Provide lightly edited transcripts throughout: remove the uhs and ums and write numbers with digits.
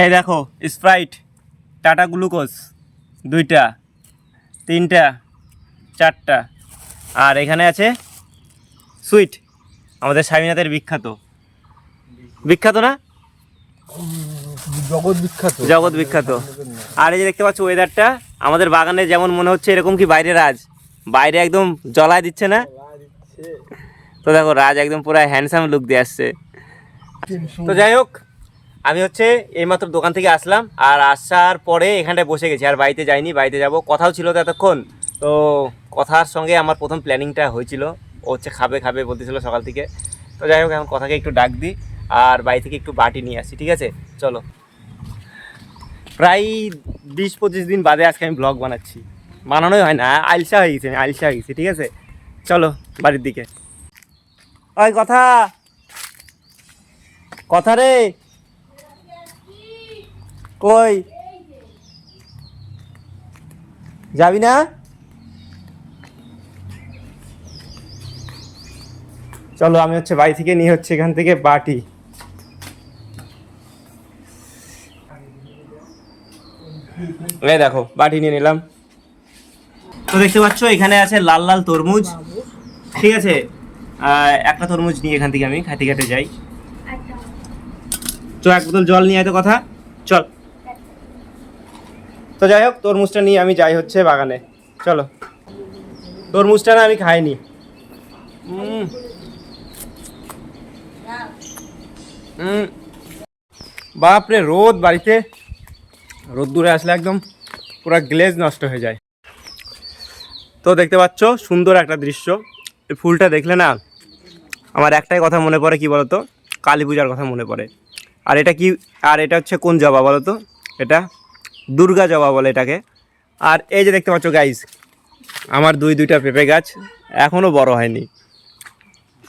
এই দেখো Sprite, tata glucose 2টা, 3টা, 4টা, আর এখানে আছে সুইট, আমাদের স্বামীনাথের বিখ্যাত বিখ্যাত না, জগৎ বিখ্যাত। জগৎ বিখ্যাত। আর এই যে দেখতে পাচ্ছ ওয়েদারটা আমাদের বাগানে যেমন মনে হচ্ছে এরকম কি বাইরে রাজ, বাইরে একদম জ্বলায় দিচ্ছে না? তো দেখো রাজ একদম পুরো হ্যান্ডসাম লুক দিয়ে আসছে। তো যাই হোক, আমি হচ্ছে এইমাত্র দোকান থেকে আসলাম, আর আসার পরে এখানটায় বসে গেছি, আর বাড়িতে যাইনি, বাড়িতে যাব, কথাও ছিল তো এতক্ষণ। তো কথার সঙ্গে আমার প্রথম প্ল্যানিংটা হয়েছিল, ও হচ্ছে খাবে খাবে বলতেছিল সকাল থেকে। তো যাই হোক, এখন কথাকে একটু ডাক দিই আর বাড়ি থেকে একটু বাটি নিয়ে আসি, ঠিক আছে? চলো। প্রায় 20-25 দিন বাদে আজকে আমি ব্লগ বানাচ্ছি, বানানোই হয় না, আলসা হয়ে গেছি, আলসা হয়ে গেছি, ঠিক আছে? চলো বাড়ির দিকে। ওই কথা কথা রে, কই যাবি না? চলো, আমি হচ্ছে বাড়ি থেকে নিয়ে হচ্ছে এখান থেকে বাটি। এই দেখো বাটি নিয়ে নিলাম। তো দেখতে পাচ্ছ এখানে আছে লাল লাল তরমুজ, ঠিক আছে? একটা তরমুজ নিয়ে এখান থেকে আমি খাতে খাতে যাই। চ, এক বোতল জল নিয়ে আয় তো কথা, চল। তো যাই হোক, তরমুজটা নিয়ে আমি যাই হচ্ছে বাগানে, চলো। তরমুজটা না আমি খাইনি। বাপরে রোদ, বাড়িতে রোদ দূরে আসলে একদম পুরো গ্লেজ নষ্ট হয়ে যায়। তো দেখতে পাচ্ছ সুন্দর একটা দৃশ্য, এই ফুলটা দেখলে না আমার একটাই কথা মনে পড়ে, কি বলতো? কালী পূজার কথা মনে পড়ে। আর এটা কি, আর এটা হচ্ছে কোন জবা বলো তো? এটা দুর্গা জবা বলে এটাকে। আর এই যে দেখতে পাচ্ছ গাইজ, আমার দুইটা পেঁপে গাছ এখনও বড় হয়নি,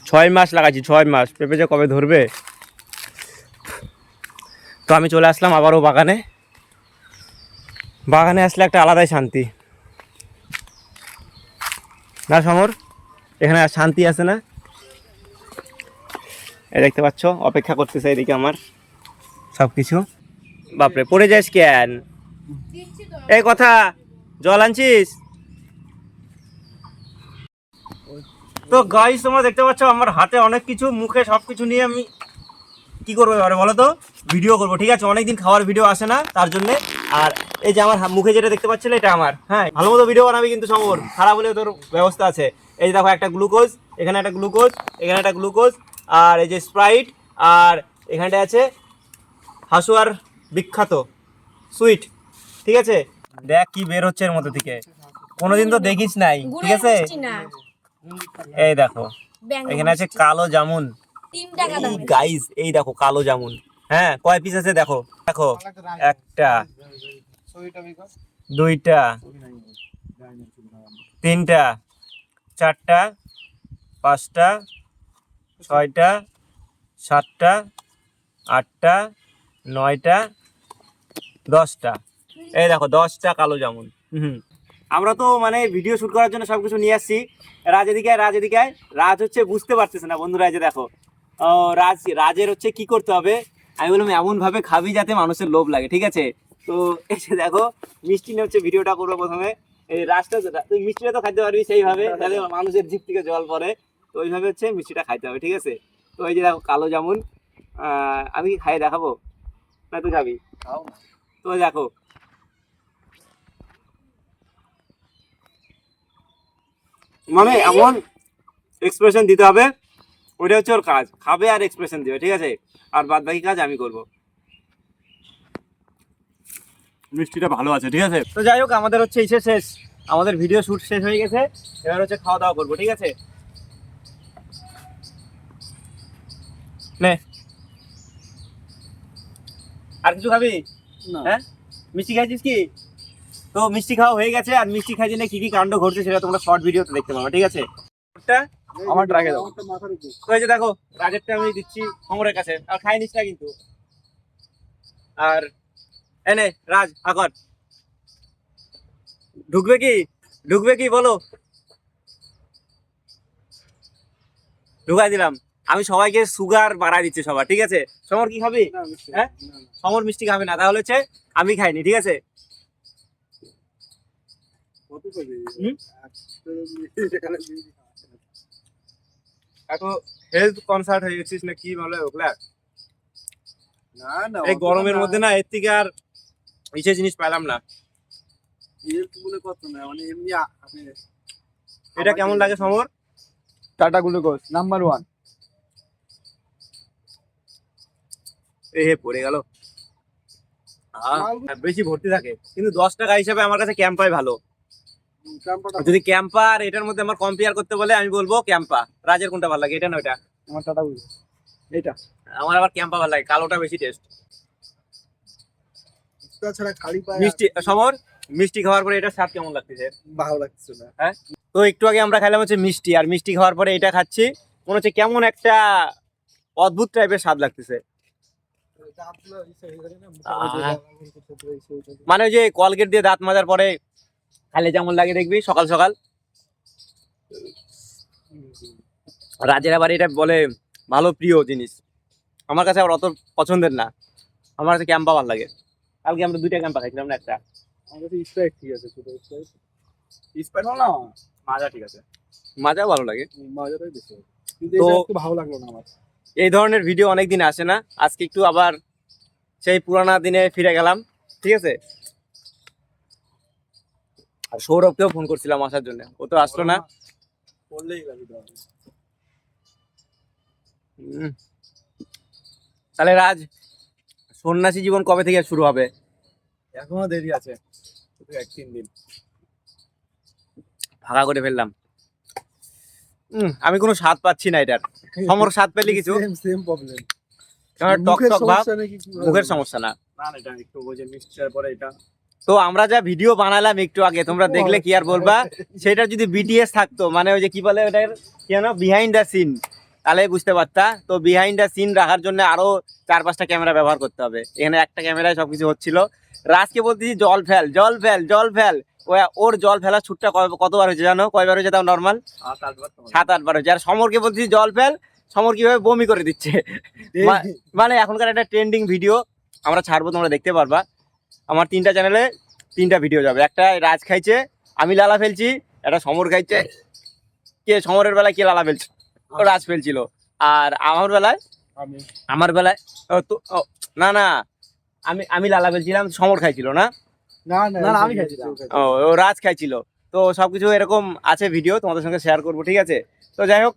6 মাস লাগাচ্ছি, 6 মাস, পেঁপে যে কবে ধরবে। তো আমি চলে আসলাম আবারও বাগানে। বাগানে আসলে একটা আলাদাই শান্তি না সমর, এখানে আর শান্তি আছে না? এই দেখতে পাচ্ছ অপেক্ষা করতেছে এদিকে আমার সব কিছু। বাপরে পড়ে যাস কেন? এই কথা, জল আনছিস? তো গাইস তোমরা দেখতে পাচ্ছ আমার হাতে অনেক কিছু, মুখে সব কিছু নিয়ে আমি কি করবো এবারে বলো তো? ভিডিও করবো, ঠিক আছে? অনেকদিন খাওয়ার ভিডিও আসে না তার জন্য। আর এই যে আমার মুখে যেটা দেখতে পাচ্ছিলে এটা আমার, হ্যাঁ ভালো মতো ভিডিও বানাবি কিন্তু সমর, খারাপ হলেও তোর ব্যবস্থা আছে। এই দেখো একটা গ্লুকোজ, এখানে একটা গ্লুকোজ, এখানে একটা গ্লুকোজ, আর এই যে স্প্রাইট, আর এখানটা আছে হাসুয়ার বিখ্যাত সুইট, ঠিক আছে? দেখ কি বের হচ্ছে এর মধ্যে থেকে, কোনোদিন তো দেখিস নাই, ঠিক আছে? এই দেখো এখানে আছে কালো জামুন, গাইস এই দেখো কালো জামুন। হ্যাঁ কয় পিস আছে দেখো, দেখো 1টা, 2টা, 3টা, 4টা, 5টা, 6টা, 7টা, 8টা, 9টা, 10টা। এই দেখো 10টা কালো জামুন। আমরা তো মানে ভিডিও শুট করার জন্য সবকিছু নিয়ে আসছি। রাজ এদিকে আয়, রাজ এদিকে আয়। রাজ হচ্ছে বুঝতে পারতেছে না বন্ধুরা, এই যে দেখো রাজের হচ্ছে কি করতে হবে, আমি বললাম এমন ভাবে খাবি যাতে মানুষের লোভ লাগে, ঠিক আছে? তো এসে দেখো মিষ্টি নিয়ে হচ্ছে ভিডিওটা করবো প্রথমে। এই রাজটা, তুই মিষ্টিটা তো খাইতে পারবি সেইভাবে যাতে মানুষের জিভ থেকে জল পড়ে, তো ওইভাবে হচ্ছে মিষ্টিটা খাইতে হবে, ঠিক আছে? তো এই যে দেখো কালো জামুন, আমি কি খাই দেখাবো না তুই খাবি? তো দেখো মানে এমন এক্সপ্রেশন দিতে হবে, ওইটা হচ্ছে ওর কাজ, খাবে আর এক্সপ্রেশন দিবে, ঠিক আছে? আর বাদ বাকি কাজ আমি করব। মিষ্টিটা ভালো আছে, ঠিক আছে? তো যাই হোক, আমাদের হচ্ছে ইসে শেষ, আমাদের ভিডিও শুট শেষ হয়ে গেছে, এবার হচ্ছে খাওয়া দাওয়া করবো, ঠিক আছে? নে, আর কিছু খাবি? হ্যাঁ মিষ্টি খাইছিস কি? তো মিষ্টি খাওয়া হয়ে গেছে, আর মিষ্টি খাই জন্য কি কি কাণ্ড ঘটছে সেটা তোমরা শর্ট ভিডিওতে দেখতে পাবো, ঠিক আছে? আমার রাখে দাও। তো এই যে দেখো রাজেরটা আমি দিচ্ছি সমরের কাছে, আর খাই নিস না কিন্তু। আর এনে রাজ আগর ঢুকবে কি, ঢুকবে কি বলো? ঢুকাই দিলাম। আমি সবাইকে সুগার বাড়াই দিচ্ছি সবার, ঠিক আছে? সমর কি খাবি? হ্যাঁ, সমর মিষ্টি খাবে না, তাহলে হচ্ছে আমি খাইনি, ঠিক আছে? এত হেলথ কনসার্ট হয়ে গেছিস না কি বলে ওগুলা? না না, এই গরমের মধ্যে না এর থেকে আর বিশেষ জিনিস পেলাম না। বলে কত না, মানে এমনি এটা কেমন লাগে সমর? Tata Glucose number 1। এ হে পড়ে গেল। বেশি ভর্তি থাকে, কিন্তু 10 টাকা হিসাবে আমার কাছে ক্যাম্পাই ভালো। যদি ক্যাম্পার এটার মধ্যে আমার কম্পেয়ার করতে বলে আমি বলবো ক্যাম্পা। রাজের কোনটা ভালো লাগে, এটা না ওইটা? আমার টাটা গ্লুকোজ এটা। আমার আবার ক্যাম্পা ভালো লাগে, কালোটা বেশি টেস্ট। তাছাড়া খালি পায় মিষ্টি সমর, মিষ্টি খাওয়ার পরে এটা স্বাদ কেমন লাগতেছে? ভালো লাগছে না। হ্যাঁ, তো একটু আগে আমরা খেলাম হচ্ছে মিষ্টি, আর মিষ্টি খাওয়ার পরে এটা খাচ্ছি, মনে হচ্ছে কেমন একটা অদ্ভুত টাইপের স্বাদ লাগতেছে। মানে ওই যে কলগেট দিয়ে দাঁত মাজার পরে খালে যেমন লাগে দেখবি সকাল সকাল। রাজের আবার এটা বলে ভালো প্রিয় জিনিস, আমার কাছে আবার অত পছন্দের না। আমার কাছে ক্যাম্পা ভালো লাগে। কালকে আমরা 2টা ক্যাম্পা খাইছিলাম না, একটা। আমার কাছে স্প্রাইট ঠিক আছে, ছোট স্প্রাইট। স্প্রাইট না, মাজা ঠিক আছে, মাজা ভালো লাগে। মজাটাই বেশি, কিন্তু তো এটা একটু ভালো লাগলো না আমার। এই ধরনের ভিডিও অনেকদিন আসে না, আজকে একটু আবার সেই পুরানা দিনে ফিরে গেলাম, ঠিক আছে? আর সৌরভকেও ফোন করছিলাম আসার জন্য, ও তো আসলো না। বললেই গালি দাও। হুম। তাহলে রাজ, সন্ন্যাসী জীবন কবে থেকে শুরু হবে? এখনো দেরি আছে, শুধু 1-3 দিন। ফাঁকা করে ফেললাম। আমি কোনো স্বাদ পাচ্ছি না এটার। সমর স্বাদ পেলে কিছু? Same problem. কারণ টক টক ভাব, মুখের সমস্যা না। না এটা একটু ওই যে মিক্সচার পরে এটা। তো আমরা যা ভিডিও বানালাম একটু আগে, তোমরা দেখলে কি আর বলবা? সেটা যদি বিটিএস থাকতো, মানে ওই যে কি বলে ওটার, কি জানো, বিহাইন্ড দ্য সিন, তাহলে বুঝতে পারতা। তো বিহাইন্ড দ্য সিন রাখার জন্য আরো 4-5টা ক্যামেরা ব্যবহার করতে হবে, এখানে একটা ক্যামেরায় সবকিছু হচ্ছিল। রাজকে বলতেছি জল ফেল জল ফেল জল ফেল, ওর জল ফেলার ছুটটা কতবার হয়েছে জানো? কয়বার হয়েছে তাও নর্মাল? 7-8 বার হয়েছে। আর সমরকে বলতেছি জল ফেল, সমর কিভাবে বমি করে দিচ্ছে। মানে এখনকার একটা ট্রেন্ডিং ভিডিও আমরা ছাড়বো, তোমরা দেখতে পারবা। আমার 3টা চ্যানেলে 3টা ভিডিও যাবে। একটা রাজ খাইছে, আমি লালা ফেলছি। একটা সমর খাইছে, কে সমরের বেলায় কে লালা ফেলছে, ও রাজ ফেলছিল। আর আমার বেলায় না না, আমি লালা ফেলছিলাম, সমর খাইছিল না। না না না, আমি খাইছিলাম। ও রাজ খাইছিল। তো সবকিছু এরকম আছে ভিডিও, তোমাদের সঙ্গে শেয়ার করবো, ঠিক আছে? তো যাই হোক,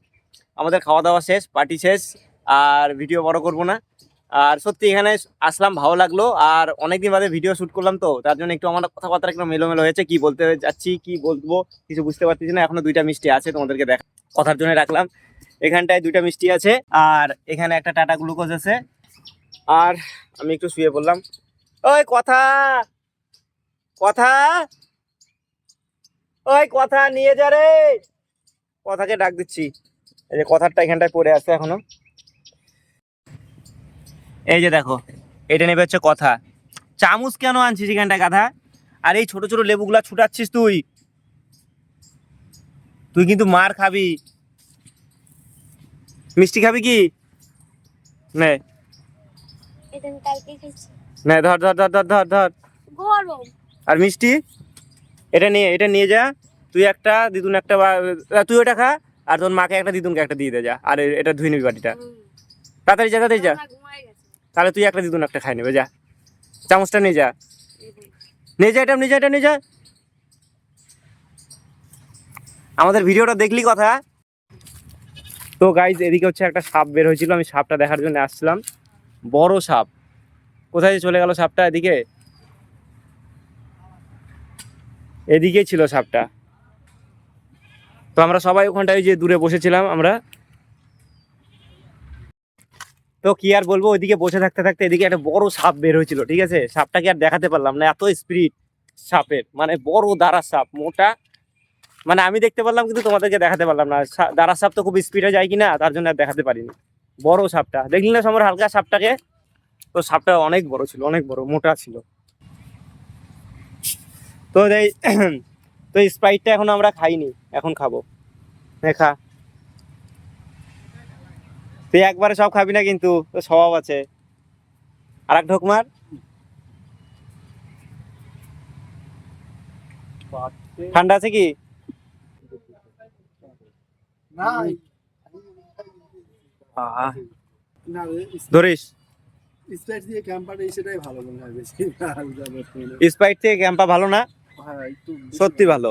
আমাদের খাওয়া দাওয়া শেষ, পার্টি শেষ, আর ভিডিও বড় করবো না। আর সত্যি এখানে আসলাম, ভালো লাগলো। আর অনেকদিন বাদে ভিডিও শুট করলাম, তো তার জন্য একটু আমার কথাবার্তা একটু মেলোমেলো হয়েছে। কি বলতে যাচ্ছি কি বলবো কিছু বুঝতে পারতেছি না। এখনো 2টা মিষ্টি আছে, তোমাদেরকে দেখা কথার জন্য রাখলাম। এখানটায় 2টা মিষ্টি আছে, আর এখানে একটা টাটা গ্লুকোজ আছে। আর আমি একটু শুয়ে পড়লাম। ওই কথা কথা ওই কথা নিয়ে যা রে, কথাকে ডাক দিচ্ছি। এই যে কথারটা এখানটায় পড়ে আছে এখনো। এই যে দেখো, এটা নেবে হচ্ছে কথা। চামচ কেন আনছিস এখানটায় গাধা? আর এই ছোট ছোট লেবুগুলা ছুটাচ্ছিস তুই, তুই কিন্তু মার খাবি। মিষ্টি খাবি কি? নে নে, ধর ধর ধর ধর ধর ধর। আর মিষ্টি এটা নিয়ে যা, তুই একটা, দিদুন একটা, তুই ওটা খা। আর তোর মাকে একটা, দিদুনকে একটা দিয়ে দে যা। আর এটা ধুয়ে নিবি বাটিটা, তাড়াতাড়ি যা তাড়াতাড়ি যা। তাহলে তুই একটা, দিদুন একটা খাই নেবে, যা। চামচটা নিয়ে যা, নিয়ে যা, এটা নিয়ে যা, এটা নিয়ে যা। আমাদের ভিডিওটা দেখলি কথা? তো গাইজ, এদিকে হচ্ছে একটা সাপ বের হয়েছিল, আমি সাপটা দেখার জন্য আসছিলাম। বড় সাপ, কোথায় চলে গেল সাপটা? এদিকেই ছিল সাপটা। তো আমরা সবাই ওখানটায় যে দূরে বসেছিলাম আমরা। তো কি আর বলবো, ওইদিকে বসে থাকতে থাকতে এদিকে একটা বড় সাপ বের হয়েছিল, ঠিক আছে? সাপটাকে আর দেখাতে পারলাম না, এত স্পিড সাপের, মানে বড় দাঁড়া সাপ, মোটা। মানে আমি দেখতে পারলাম, কিন্তু তোমাদেরকে দেখাতে পারলাম না। দাঁড়া সাপ তো খুব স্পিডে যায় কিনা, তার জন্য আর দেখাতে পারিনি। বড় সাপটা দেখলি না সমর, হালকা সাপটাকে? তো সাপটা অনেক বড় ছিল, অনেক বড়, মোটা ছিল। তো তো স্প্রাইটটা এখন আমরা খাইনি, এখন খাবো। খা। তুই একবারে সব খাবি না কিন্তু, তো স্বভাব আছে। আর এক ঢোক মার। ঠান্ডা আছে কি? না না ধরিস। স্প্রাইট দিয়ে ক্যাম্পাটা সেটাই ভালো মনে হয় বেশি। স্প্রাইট থেকে ক্যাম্পা ভালো না? হ্যাঁ একটু সত্যি ভালো।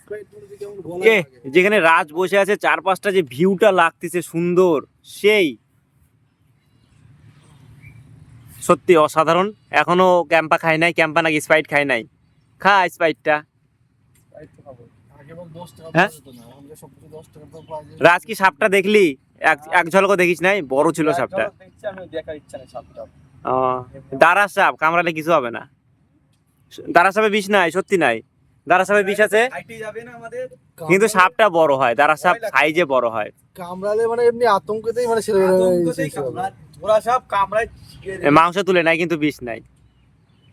স্প্রাইট মধ্যে কেমন গলা এ যেখানে রাজ বসে আছে, চারপাশটা যে ভিউটা লাগতেছে সুন্দর, সেই সত্যি অসাধারণ। এখনো ক্যাম্পা খাই নাই, ক্যাম্পা নাকি স্প্রাইট খাই নাই। খা স্প্রাইটটা। আগে বল 10 টাকা হ্যাঁ? পড়তো না, আমরা সব কিছু 10 টাকা দাম পাওয়া যায়। রাজ কি সাপটা দেখলি? এক ঝলকও দেখিস নাই? বড় ছিল সাপটা। দেখছি আমি দেখার ইচ্ছা নেই সাপটা। দাঁড়া সাপ কামড়ালে কিছু হবে না। দাঁড়া সাপে বিষ নাই, সত্যি নাই। দাঁড়া সাপে বিষ আছে, হাইটে যাবে না আমাদের। কিন্তু সাপটা বড় হয়। দাঁড়া সাপ সাইজে বড় হয়। কামড়ালে মানে এমনি আতঙ্কতেই মানে ছেড়ে ওরা সব কামড়ায়। মাংস তুলে নাই, কিন্তু বিষ নাই।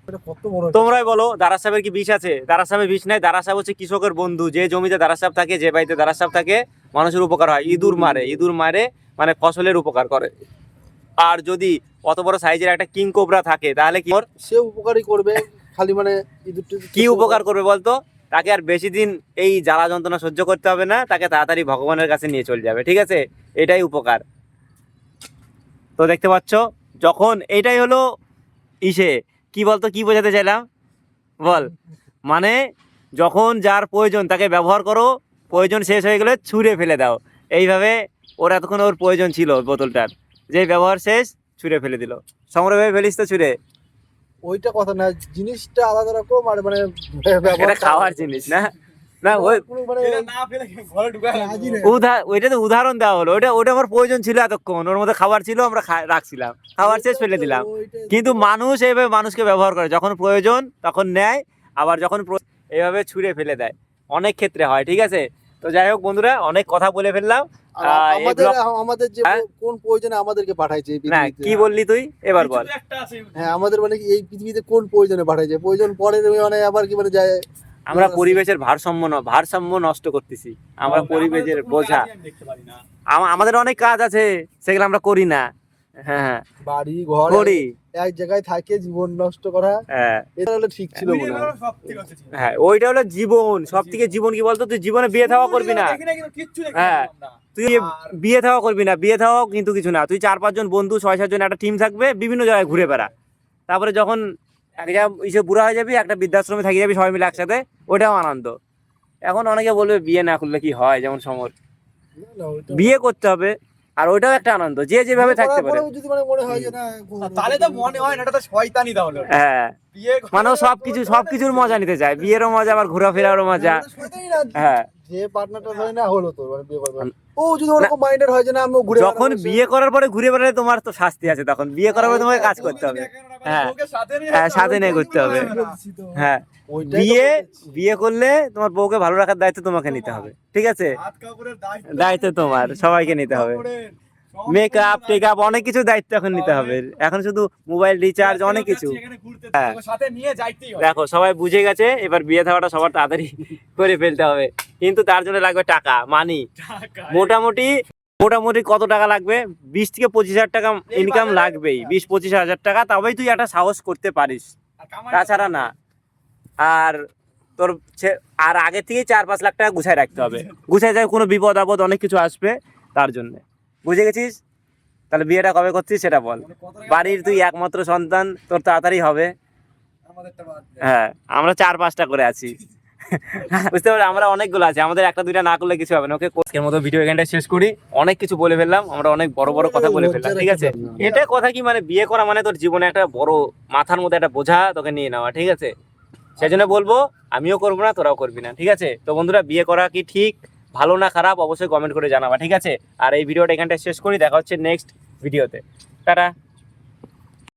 এটা কত বড়। তোমরাই বলো, দাঁড়া সাপের কি বিষ আছে? দাঁড়া সাপে বিষ নাই। দাঁড়া সাপ হচ্ছে কৃষকের বন্ধু। যে জমিতে দাঁড়া সাপ থাকে, যে বাড়িতে দাঁড়া সাপ থাকে, মানুষের উপকার হয়। ইঁদুর মারে মানে ফসলের উপকার করে। আর যদি অত বড় সাইজের একটা কিং কোবরা থাকে, তাহলে কি সে উপকারই করবে, খালি মানে কি উপকার করবে বলতো? তাকে আর বেশি দিন এই জ্বালা যন্ত্রণা সহ্য করতে হবে না, তাকে তাড়াতাড়ি ভগবানের কাছে নিয়ে চলে যাবে। ঠিক আছে, এটাই উপকার। তো দেখতে পাচ্ছ, যখন এটাই হলো ইসে কি বলতো, কি বোঝাতে চাইলাম বল? মানে যখন যার প্রয়োজন তাকে ব্যবহার করো, প্রয়োজন শেষ হয়ে গেলে ছুঁড়ে ফেলে দাও। এইভাবে ওর এতক্ষণ ওর প্রয়োজন ছিল বোতলটার, যে ব্যবহার শেষ ছুঁড়ে ফেলে দিল। সমরভাবে ফেলিস তো ছুঁড়ে। ওইটা কথা না, জিনিসটা আলাদা রকম। আর মানে এটা খাওয়ার জিনিস না, না ওই ওইটা তো উদাহরণ দেওয়া হলো। ওটা আমার প্রয়োজন ছিল এতক্ষণ, ওর মধ্যে খাবার ছিল, আমরা রাখছিলাম, খাবার শেষ ফেলে দিলাম। কিন্তু মানুষ এইভাবে মানুষকে ব্যবহার করে, যখন প্রয়োজন তখন নেয়, আবার যখন এইভাবে ছুঁড়ে ফেলে দেয়। অনেক ক্ষেত্রে হয়। ঠিক আছে, তো যাই হোক বন্ধুরা, অনেক কথা বলে ফেললাম। আমাদের যে কোন প্রয়োজনে আমাদেরকে পাঠাইছে এই না, পৃথিবীতে। কি বললি তুই? এবার বল। হ্যাঁ, আমাদের মানে এই পৃথিবীতে কোন প্রয়োজনে পাঠাইছে, প্রয়োজন পরে মানে আবার কি মানে যায়। আমরা পরিবেশের ভারসাম্য নষ্ট করতেছি। আমরা পরিবেশের বোঝা। আমাদের অনেক কাজ আছে, সেগুলো আমরা করি না। হ্যাঁ, বাড়ি ঘর করি, এক জায়গায় থাকে জীবন নষ্ট করা। হ্যাঁ, এটা হলো ঠিক ছিল মনে হয়। হ্যাঁ, ওইটা হলো জীবন। সব থেকে জীবন কি বলতো? তুই জীবনে বিয়ে থাওয়া করবি না। হ্যাঁ, তুই বিয়ে থাওয়া করবি না। বিয়ে থাওয়া কিন্তু কিছু না। তুই 4-5 জন বন্ধু, 6-7 জন একটা টিম থাকবে, বিভিন্ন জায়গায় ঘুরে বেড়া। তারপরে যখন এক জায়গায় ইসে বুড়া হয়ে যাবি, একটা বৃদ্ধাশ্রমে থাকি যাবি সবাই মিলে একসাথে, ওইটাও আনন্দ। এখন অনেকে বলবে বিয়ে না করলে কি হয়, যেমন সমর। বিয়ে করতে হবে, আর ওইটাও একটা আনন্দ, যে যেভাবে থাকতে পারে। যদি মানে মনে হয় যে না, তাহলে তো মনে হয় না, এটা তো শয়তানি তাহলে। হ্যাঁ, মানে সবকিছুর মজা নিতে চায়। বিয়েরও মজা, আবার ঘোরাফেরারও মজা। হ্যাঁ, যে পার্টনারটা ধরে না হলো তো মানে বিয়ে করবে, ও যদি ওরকম মাইন্ডের হয় যে না আমি ঘুরে যখন বিয়ে করার পরে ঘুরে বেড়ালে তোমার তো শাস্তি আছে। তখন বিয়ে করার পরে তোমাকে কাজ করতে হবে। হ্যাঁ, সাথে নিয়ে করতে হবে। হ্যাঁ, বিয়ে করলে তোমার বউকে ভালো রাখার দায়িত্ব তোমাকে নিতে হবে। ঠিক আছে, দায়িত্ব তোমার, সবাইকে নিতে হবে। মেকআপ টেকআপ অনেক কিছু দায়িত্ব এখন নিতে হবে। এখন শুধু মোবাইল রিচার্জ, অনেক কিছু। হ্যাঁ, দেখো সবাই বুঝে গেছে, এবার বিয়ে থাকাটা সবার তাড়াতাড়ি করে ফেলতে হবে। কিন্তু তার জন্য লাগবে টাকা, মানি। মোটামুটি কত টাকা লাগবে? 20 থেকে 25,000 টাকা ইনকাম লাগবেই। 20-25 হাজার টাকা, তবেই তুই একটা সাহস করতে পারিস, তাছাড়া না। আর তোর আর আগে থেকেই 4-5 লাখ টাকা গুছায় রাখতে হবে। গুছায় যায়, কোনো বিপদ আপদ অনেক কিছু আসবে তার জন্য। বুঝে গেছিস? তাহলে বিয়েটা কবে করছিস সেটা বল। বাড়ির তুই একমাত্র সন্তান, তোর তাড়াতাড়ি হবে। হ্যাঁ, আমরা 4-5টা করে আছি। বুঝতে পারছি, আমরা অনেকগুলো আছে, আমাদের 1-2টা না করলে কিছু হবে না। ওকে, আজকের মতো ভিডিও এখানটা শেষ করি। অনেক কিছু বলে ফেললাম, আমরা অনেক বড় বড় কথা বলে ফেললাম। ঠিক আছে, এটা কথা কি মানে, বিয়ে করা মানে তোর জীবনে একটা বড় মাথার মধ্যে একটা বোঝা তোকে নিয়ে নেওয়া। ঠিক আছে, সেই জন্য বলবো আমিও করবো না, তোরাও করবি না। ঠিক আছে, তো বন্ধুরা, বিয়ে করা কি ঠিক, ভালো না খারাপ, অবশ্যই কমেন্ট করে জানাবা। ঠিক আছে, আর এই ভিডিওটা এখানটা শেষ করি। দেখা হচ্ছে নেক্সট ভিডিওতে। টাটা।